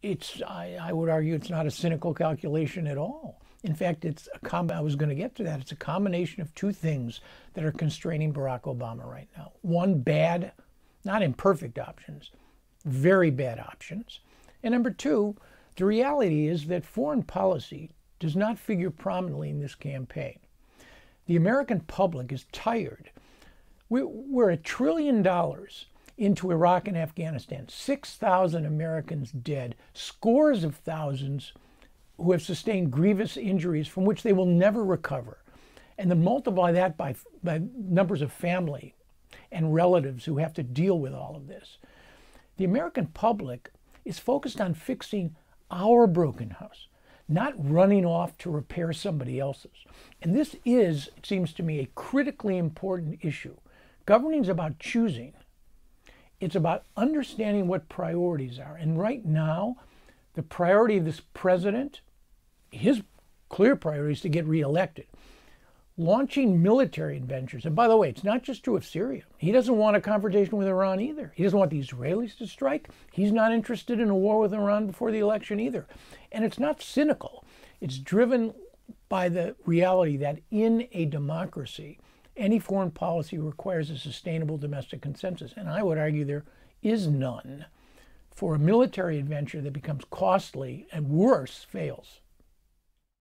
I would argue it's not a cynical calculation at all. In fact, I was going to get to that. It's a combination of two things that are constraining Barack Obama right now. One, bad, not imperfect options, very bad options. And number two, the reality is that foreign policy does not figure prominently in this campaign. The American public is tired. We're $1 trillion into Iraq and Afghanistan, 6,000 Americans dead, scores of thousands who have sustained grievous injuries from which they will never recover. And then multiply that by numbers of family and relatives who have to deal with all of this. The American public is focused on fixing our broken house, not running off to repair somebody else's. And this is, it seems to me, a critically important issue. Governing is about choosing. It's about understanding what priorities are. And right now, the priority of this president, his clear priority is to get reelected. Launching military adventures. And by the way, it's not just true of Syria. He doesn't want a confrontation with Iran either. He doesn't want the Israelis to strike. He's not interested in a war with Iran before the election either. And it's not cynical. It's driven by the reality that in a democracy, any foreign policy requires a sustainable domestic consensus. And I would argue there is none for a military adventure that becomes costly and worse, fails.